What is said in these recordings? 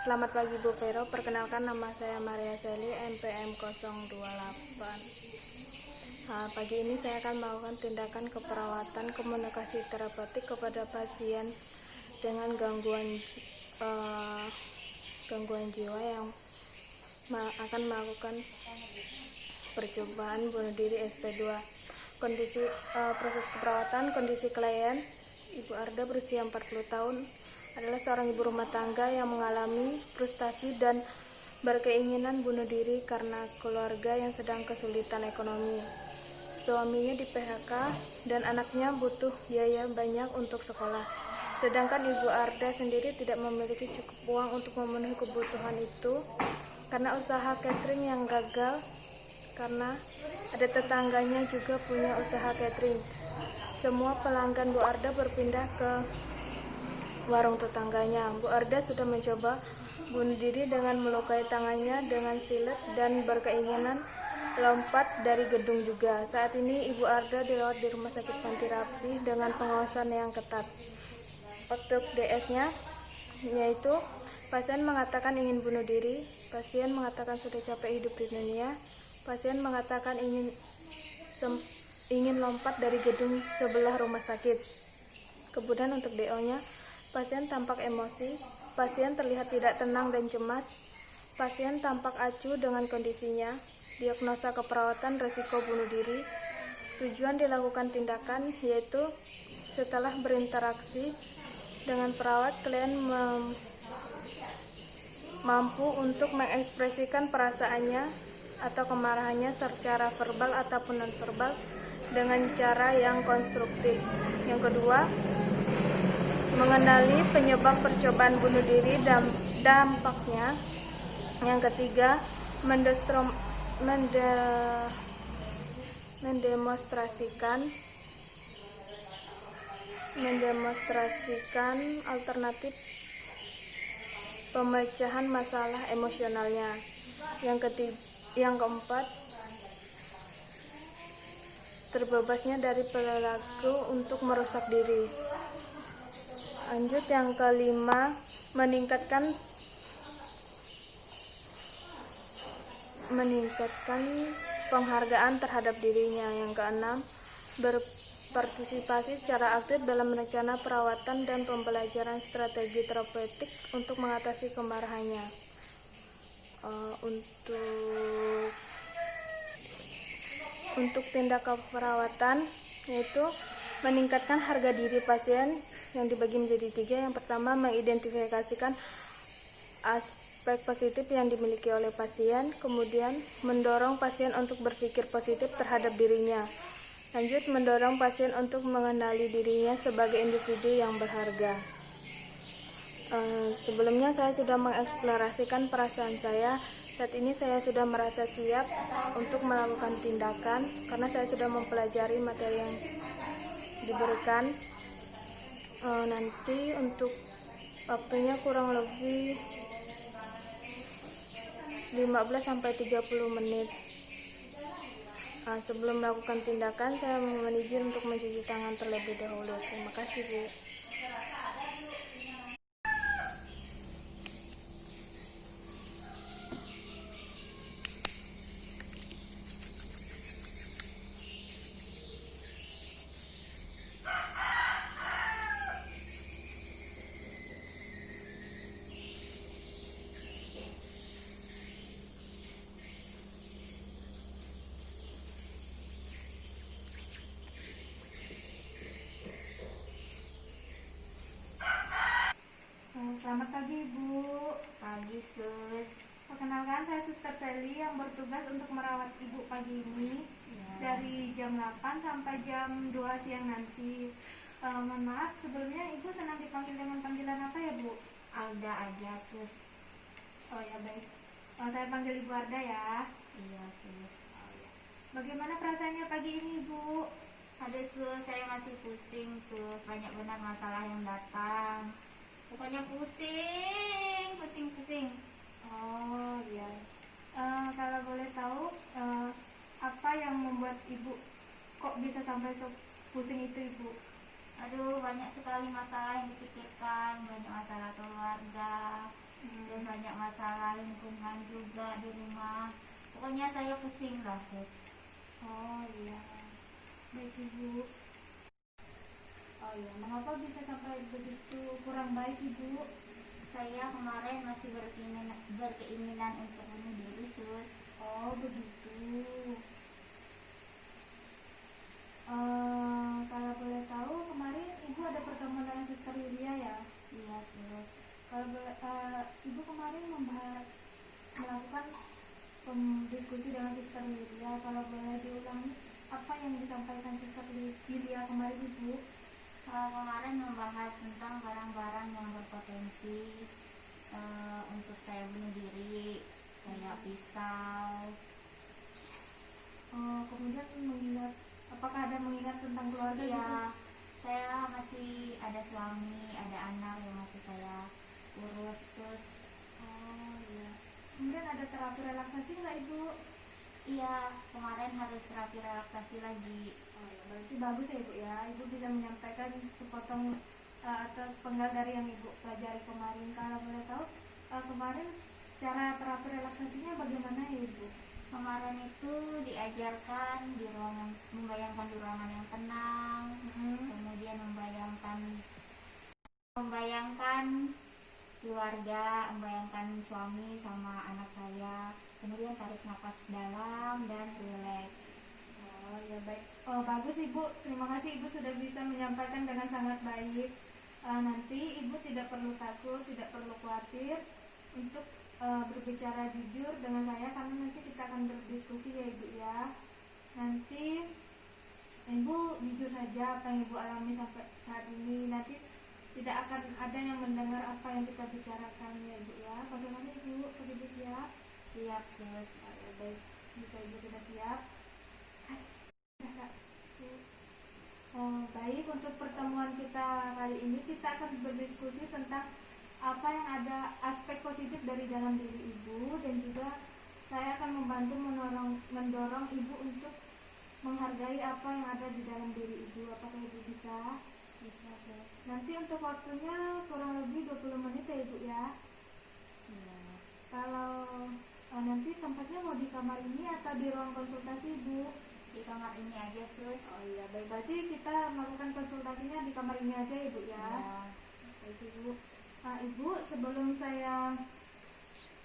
Selamat pagi Bu Vero, perkenalkan nama saya Maria Seli, NPM 028. Pagi ini saya akan melakukan tindakan keperawatan komunikasi terapeutik kepada pasien dengan gangguan jiwa yang akan melakukan percobaan bunuh diri SP2. Proses keperawatan, kondisi klien Ibu Arda berusia 40 tahun, adalah seorang ibu rumah tangga yang mengalami frustasi dan berkeinginan bunuh diri karena keluarga yang sedang kesulitan ekonomi. Suaminya di PHK dan anaknya butuh biaya banyak untuk sekolah. Sedangkan Ibu Arda sendiri tidak memiliki cukup uang untuk memenuhi kebutuhan itu karena usaha catering yang gagal, karena ada tetangganya juga punya usaha catering. Semua pelanggan Bu Arda berpindah ke warung tetangganya. Bu Arda sudah mencoba bunuh diri dengan melukai tangannya dengan silet dan berkeinginan lompat dari gedung juga. Saat ini Ibu Arda dirawat di Rumah Sakit Panti Rapih dengan pengawasan yang ketat. Waktu DS-nya yaitu pasien mengatakan ingin bunuh diri, pasien mengatakan sudah capek hidup di dunia, pasien mengatakan ingin lompat dari gedung sebelah rumah sakit. Kemudian untuk DO-nya, pasien tampak emosi, pasien terlihat tidak tenang dan cemas, pasien tampak acuh dengan kondisinya, diagnosa keperawatan risiko bunuh diri. Tujuan dilakukan tindakan yaitu setelah berinteraksi dengan perawat, klien mampu untuk mengekspresikan perasaannya atau kemarahannya secara verbal ataupun non-verbal dengan cara yang konstruktif. Yang kedua, mengenali penyebab percobaan bunuh diri dan dampaknya. Yang ketiga, mendemonstrasikan alternatif pemecahan masalah emosionalnya. Yang keempat, terbebasnya dari perilaku untuk merusak diri. Lanjut, yang kelima, meningkatkan penghargaan terhadap dirinya. Yang keenam, berpartisipasi secara aktif dalam rencana perawatan dan pembelajaran strategi terapeutik untuk mengatasi kemarahannya. Untuk tindakan perawatan yaitu meningkatkan harga diri pasien yang dibagi menjadi 3. Yang pertama, mengidentifikasikan aspek positif yang dimiliki oleh pasien, kemudian mendorong pasien untuk berpikir positif terhadap dirinya. Lanjut, mendorong pasien untuk mengenali dirinya sebagai individu yang berharga. Sebelumnya saya sudah mengeksplorasikan perasaan saya. Saat ini saya sudah merasa siap untuk melakukan tindakan karena saya sudah mempelajari materi yang diberikan. Nanti untuk waktunya kurang lebih 15-30 menit. Sebelum melakukan tindakan, saya mohon izin untuk mencuci tangan terlebih dahulu. Terima kasih, Bu. Selamat pagi, Bu. Pagi, Sus. Perkenalkan, saya Suster Seli yang bertugas untuk merawat Ibu pagi ini dari jam 8 sampai jam 2 siang nanti. Mohon maaf, sebelumnya Ibu senang dipanggil dengan panggilan apa ya, Bu? Alda aja, Sus. Oh ya, baik. Saya panggil Ibu Arda ya. Iya, Sus. Oh, ya. Bagaimana perasaannya pagi ini, Bu? Aduh, Sus, saya masih pusing, Sus. Banyak benar masalah yang datang. Pokoknya pusing. Oh iya. Kalau boleh tahu, apa yang membuat Ibu kok bisa sampai pusing itu, Ibu? Aduh, banyak sekali masalah yang dipikirkan. Banyak masalah keluarga, Dan banyak masalah lingkungan juga di rumah. Pokoknya saya pusing lah, sus. Oh iya, baik ibu. Oh iya, mengapa bisa sampai begitu kurang baik ibu? Saya kemarin masih berkeinginan untuk bunuh diri, sus. Oh begitu. Kalau boleh tahu kemarin ibu ada pertemuan dengan Suster Lydia ya? Iya, sus. Kalau boleh, ibu kemarin melakukan diskusi dengan Suster Lydia. Kalau boleh diulangi apa yang disampaikan Suster Lydia kemarin ibu? Kemarin membahas tentang barang-barang yang berpotensi untuk saya bunuh diri, kayak pisau. Kemudian apakah ada mengingat tentang keluarga? Iya, gitu? saya masih ada suami, ada anak yang masih saya urus, sus. Oh iya. Kemudian ada terapi relaksasi nggak ibu? Iya, kemarin harus terapi relaksasi lagi. Oh ya, berarti bagus ya ibu ya. Ibu bisa menyampaikan sepotong atau sepenggal dari yang ibu pelajari kemarin. Kalau boleh tahu kemarin cara terapi relaksasinya bagaimana ya ibu? Kemarin itu diajarkan di ruangan, membayangkan di ruangan yang tenang, kemudian membayangkan keluarga, membayangkan suami sama anak saya, kemudian tarik nafas dalam dan rileks. Oh ya baik. Oh bagus ibu. Terima kasih ibu sudah bisa menyampaikan dengan sangat baik. Nanti ibu tidak perlu takut, tidak perlu khawatir untuk berbicara jujur dengan saya karena nanti kita akan berdiskusi ya ibu ya. Nanti ibu jujur saja apa yang ibu alami sampai saat ini. Nanti tidak akan ada yang mendengar apa yang kita bicarakan ya ibu ya. Bagaimana ibu? Apakah ibu siap? Siap, sus. Oh, ya baik. Jika ibu sudah siap. Baik, untuk pertemuan kita kali ini kita akan berdiskusi tentang apa yang ada aspek positif dari dalam diri ibu, dan juga saya akan membantu mendorong ibu untuk menghargai apa yang ada di dalam diri ibu. Apakah ibu bisa? Bisa, sus. Nanti untuk waktunya kurang lebih 20 menit ya ibu ya. Iya. Kalau nanti tempatnya mau di kamar ini atau di ruang konsultasi ibu? Di kamar ini aja, sus. Oh iya baik, berarti kita melakukan konsultasinya di kamar ini aja ibu ya. Iya. Baik ibu. Ibu, sebelum saya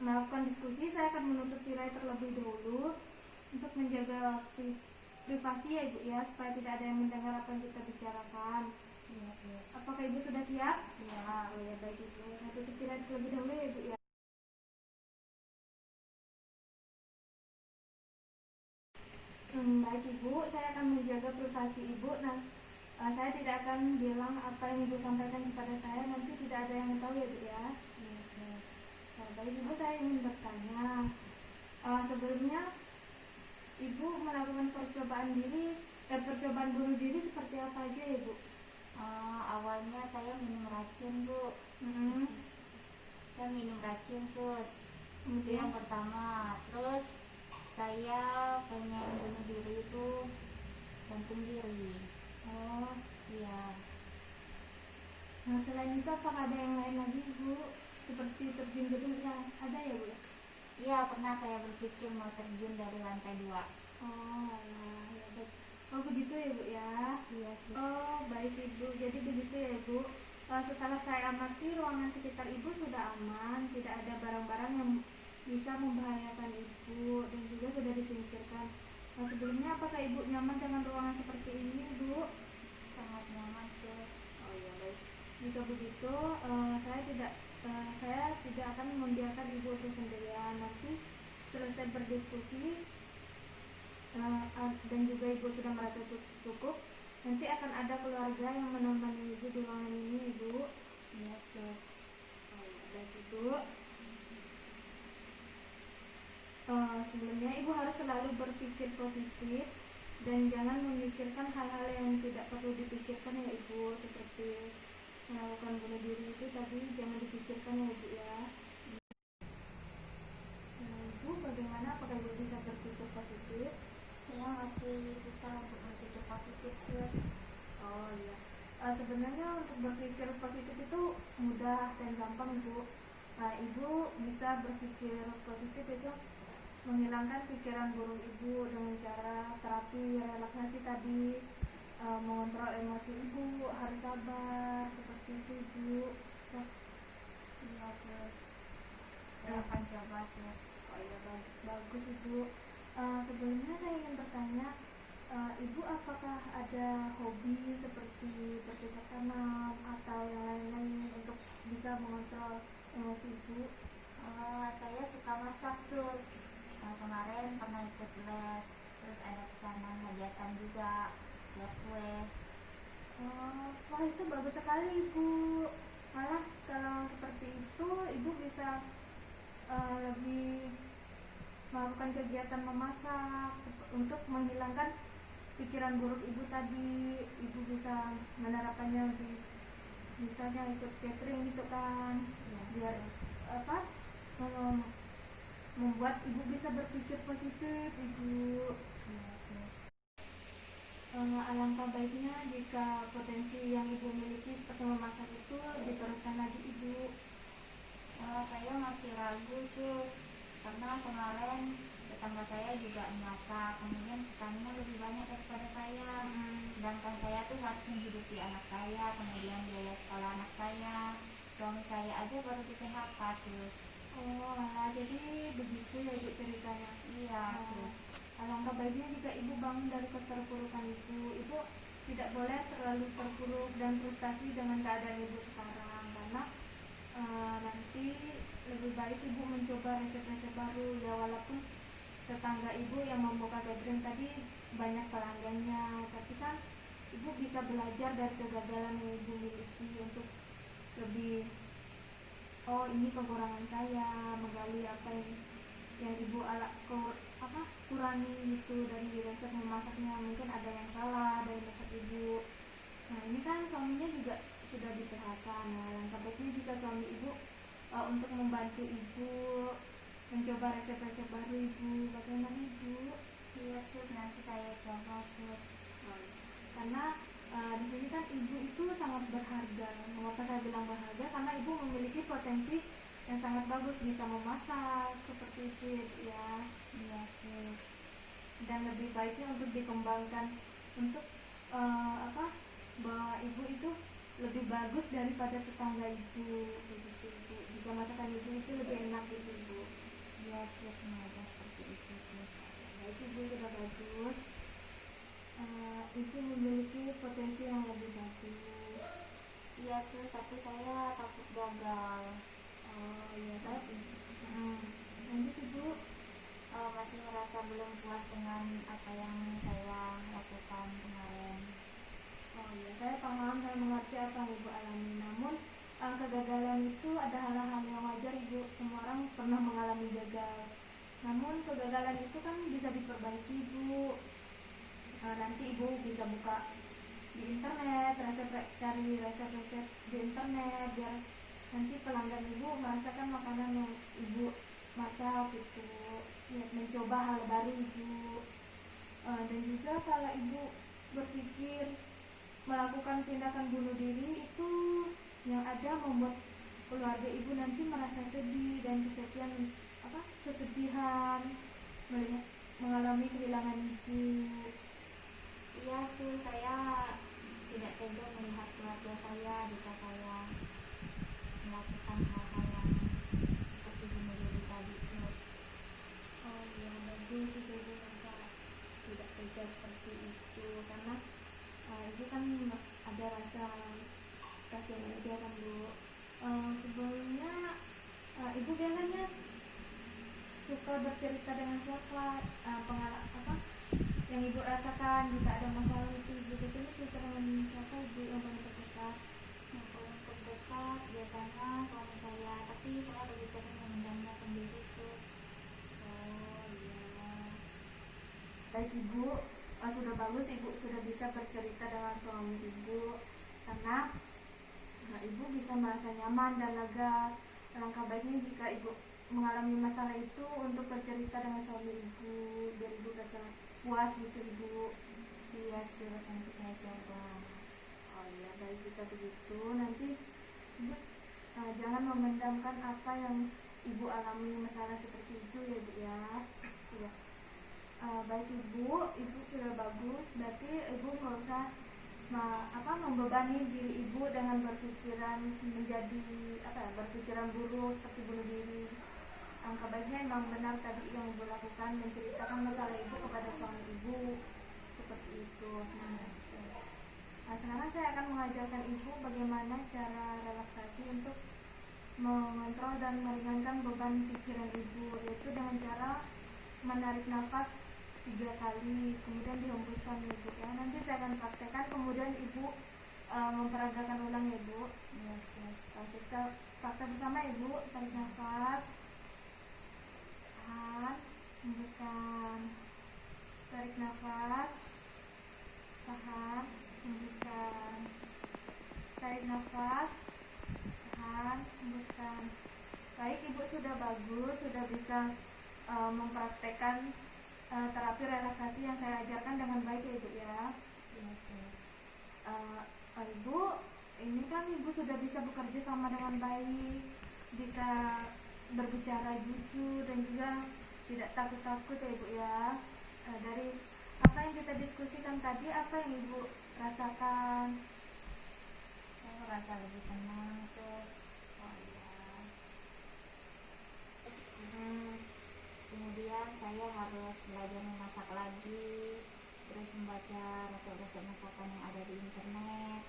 melakukan diskusi, saya akan menutup tirai terlebih dahulu untuk menjaga privasi ya ibu ya, supaya tidak ada yang mendengar apa yang kita bicarakan. Iya, sus. Apakah ibu sudah siap? Siap. Oh ya baik ibu, saya tutup tirai terlebih dahulu ya ibu ya. Baik ibu, saya akan menjaga privasi ibu. Nah, saya tidak akan bilang apa yang ibu sampaikan kepada saya, nanti tidak ada yang tahu ya ibu ya. Iya, sus. Baik ibu, saya ingin bertanya, sebelumnya ibu melakukan percobaan bunuh diri seperti apa aja ya ibu? Awalnya saya minum racun, bu. Saya minum racun, sus. Itu yang pertama. Terus saya pengen bunuh diri itu gantung diri. Oh Iya. nah selain itu apakah ada yang lain lagi ibu, seperti terjun gedung yang ada ya bu? Iya, pernah saya berpikir mau terjun dari lantai 2. Oh alah, ya baik. Oh begitu ya bu ya. Iya, sus. Oh baik ibu, jadi begitu ya ibu. Setelah saya amati, ruangan sekitar ibu sudah aman, tidak ada barang-barang yang bisa membahayakan ibu, dan juga sudah disingkirkan. Sebelumnya apakah ibu nyaman dengan ruangan seperti ini ibu? Sangat nyaman, sus. Oh iya baik. Jika begitu, saya tidak akan membiarkan ibu itu sendirian. Nanti selesai berdiskusi dan juga ibu sudah merasa cukup, nanti akan ada keluarga yang menemani ibu di ruangan ini ibu. Iya, sus. Oh iya baik ibu. Sebelumnya ibu harus selalu berpikir positif dan jangan memikirkan hal-hal yang tidak perlu dipikirkan ya ibu, seperti melakukan bunuh diri itu tadi jangan dipikirkan ya ibu ya. Ibu bagaimana, apakah ibu bisa berpikir positif? Saya masih susah untuk berpikir positif, sus. Oh iya. Sebenarnya untuk berpikir positif itu mudah dan gampang ibu. ibu bisa berpikir positif itu menghilangkan pikiran buruk ibu dengan cara terapi relaksasi tadi, mengontrol emosi ibu, harus sabar seperti itu ibu. Iya sus, saya akan coba sus. Oh iya, bagus ibu. Sebelumnya saya ingin bertanya, ibu apakah ada hobi seperti bercocok tanam atau yang lain-lain untuk bisa mengontrol emosi ibu? Saya suka masak sus. Kemarin pernah ikut les, terus ada pesanan hajatan juga buat kue. Wah itu bagus sekali ibu. Malah kalau seperti itu ibu bisa lebih melakukan kegiatan memasak untuk menghilangkan pikiran buruk ibu tadi. Ibu bisa menerapkannya di misalnya ikut catering gitu kan, biar apa membuat ibu bisa berpikir positif ibu. Alangkah baiknya jika potensi yang ibu miliki seperti memasak itu diteruskan lagi ibu. Saya masih ragu sus, karena kemarin tetangga saya juga memasak, kemudian pesannya lebih banyak daripada saya. Sedangkan saya tuh harus menghidupi anak saya, kemudian biaya sekolah anak saya. Suami saya aja baru di PHK sus. Jadi begitu ya ibu ceritanya. Iya sus. Alangkah baiknya jika ibu bangun dari keterpurukan ibu tidak boleh terlalu terpuruk dan frustasi dengan keadaan ibu sekarang, karena nanti lebih baik ibu mencoba resep-resep baru ya, walaupun tetangga ibu yang membuka catering tadi banyak pelanggannya, tapi kan ibu bisa belajar dari kegagalan yang ibu miliki untuk lebih, oh ini kekurangan saya, menggali apa yang ibu kurangi gitu dari resep memasaknya, mungkin ada yang salah dari resep ibu. Nah ini kan suaminya juga sudah di PHK. Nah langkah baiknya jika suami ibu untuk membantu ibu mencoba resep-resep baru ibu. Bagaimana ibu? Iya sus, nanti saya coba sus. Karena di sini kan ibu itu sangat berharga. Mengapa saya bilang berharga? Karena ibu memiliki potensi yang sangat bagus, bisa memasak seperti itu ya. Iya sus. Dan lebih baiknya untuk dikembangkan untuk bahwa ibu itu lebih bagus daripada tetangga ibu begitu ibu. Jika masakan ibu itu lebih enak gitu ibu. Iya sus, semoga seperti itu sus. Baik ibu, sudah bagus. Ibu memiliki potensi yang lebih bagus. Iya sus, tapi saya takut gagal. Iya saya. Lanjut ibu. Masih merasa belum puas dengan apa yang saya lakukan kemarin. Iya, saya paham dan mengerti apa yang ibu alami. Namun kegagalan itu ada hal-hal yang wajar ibu. Semua orang pernah mengalami gagal. Namun kegagalan itu kan bisa diperbaiki ibu. Nanti ibu bisa buka di internet, cari resep-resep di internet biar nanti pelanggan ibu merasakan makanan yang ibu masak gitu, mencoba hal baru ibu. Dan juga kalau ibu berpikir melakukan tindakan bunuh diri, itu yang ada membuat keluarga ibu nanti merasa sedih dan kesedihan melihat mengalami kehilangan ibu. Iya sih, saya tidak tega melihat keluarga saya jika saya melakukan hal-hal yang seperti bunuh diri tadi sus. Iya bagus juga ibu merasa tidak tega seperti itu, karena ibu kan ada rasa kasihan juga kan bu. Sebelumnya ibu biasanya suka bercerita dengan siapa, yang ibu rasakan jika ada masalah itu ibu biasanya cerita dengan siapa ibu yang paling terdekat? Yang paling terdekat biasanya suami saya, tapi saya lebih sering memendamnya sendiri sus. Iya. Baik ibu, sudah bagus ibu sudah bisa bercerita dengan suami ibu, karena ibu bisa merasa nyaman dan lega. Alangkah baiknya jika ibu mengalami masalah itu untuk bercerita dengan suami ibu biar ibu bisa puas gitu ibu. Iya sus, nanti saya coba. Iya baik, jika begitu nanti ibu Jangan memendamkan apa yang ibu alami, masalah seperti itu ya bu ya. Ya. Baik ibu sudah bagus, berarti ibu nggak usah membebani diri ibu dengan berpikiran menjadi berpikiran buruk seperti bunuh diri. Angka baiknya memang benar tadi yang ibu lakukan, menceritakan masalah ibu kepada suami ibu seperti itu. Sekarang saya akan mengajarkan ibu bagaimana cara relaksasi untuk mengontrol dan meringankan beban pikiran ibu, yaitu dengan cara menarik nafas 3 kali, kemudian dihembuskan ibu ya. Nanti saya akan praktekkan, kemudian ibu memperagakan ulang ya bu. Yes. Kita praktek bersama ibu. Tarik nafas, tahan, hembuskan. Tarik nafas, tahan, hembuskan. Tarik nafas, tahan, hembuskan. Baik, ibu sudah bagus, sudah bisa mempraktekkan terapi relaksasi yang saya ajarkan dengan baik ya ibu ya. Yes. Ibu, ini kan ibu sudah bisa bekerja sama dengan baik, bisa berbicara jujur dan juga tidak takut-takut ya ibu ya. Dari apa yang kita diskusikan tadi, apa yang ibu rasakan? Saya merasa lebih tenang sus. Kemudian saya harus belajar memasak lagi, terus membaca resep-resep masakan yang ada di internet,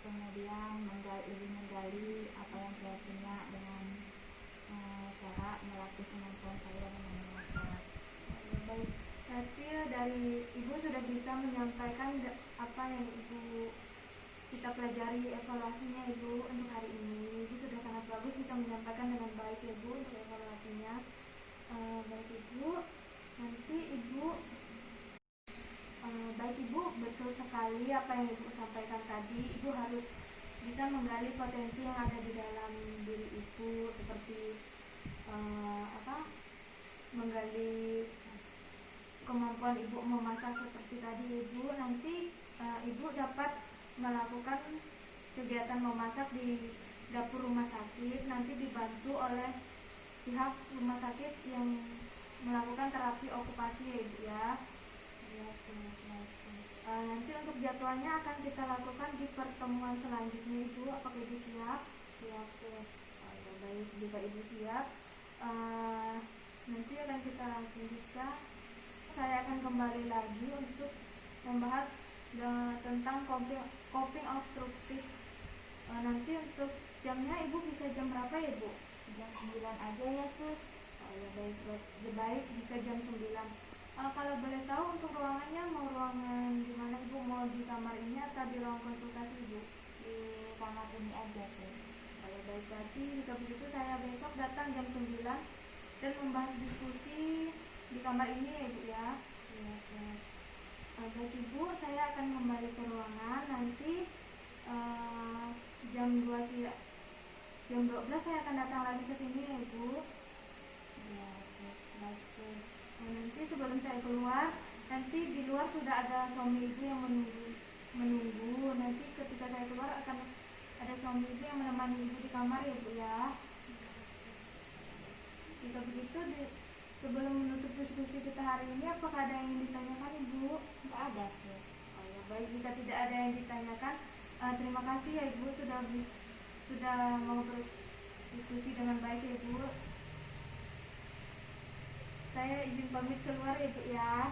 kemudian lebih menggali apa yang saya punya dengan cara melatih kemampuan saya dengan memasak. Baik, berarti dari ibu sudah bisa menyampaikan apa yang kita pelajari, evaluasinya ibu untuk hari ini. Ibu sudah sangat bagus bisa menyampaikan dengan baik ya bu untuk evaluasinya. Baik ibu, nanti ibu betul sekali apa yang ibu sampaikan tadi. Ibu harus bisa menggali potensi yang ada di dalam diri ibu, seperti menggali kemampuan ibu memasak seperti tadi ibu. Nanti ibu dapat melakukan kegiatan memasak di dapur rumah sakit, nanti dibantu oleh pihak rumah sakit yang melakukan terapi okupasi ya ibu ya. Nanti untuk jadwalnya akan kita lakukan di pertemuan selanjutnya ibu. Apakah ibu siap? Siap. Ya, baik, jika ibu siap, nanti akan kita lanjutkan. Saya akan kembali lagi untuk membahas tentang coping obstruktif. Nanti untuk jamnya ibu bisa jam berapa ya bu? Jam 9 aja ya sus. Ya baik jika jam 9. Kalau boleh tahu untuk ruangannya, mau ruangan di mana ibu? Mau di kamar ini atau di ruang konsultasi ibu? Di kamar ini aja sus. Baik, berarti jika begitu saya besok datang jam 9 dan membahas diskusi di kamar ini ya ibu ya. Yes. Baik ibu, saya akan kembali ke ruangan nanti jam 12 saya akan datang lagi ke sini ya ibu. Yes. Baik sus. Nanti sebelum saya keluar, nanti di luar sudah ada suami ibu yang menunggu. Nanti ketika saya keluar akan ada suami ibu yang menemani ibu di kamar ya bu ya. Jika begitu, sebelum menutup diskusi kita hari ini, apakah ada yang ingin ditanyakan ibu? Tidak ada sus. Ya baik, jika tidak ada yang ditanyakan, terima kasih ya ibu sudah mau berdiskusi dengan baik ya ibu. Saya izin pamit keluar ya ibu ya.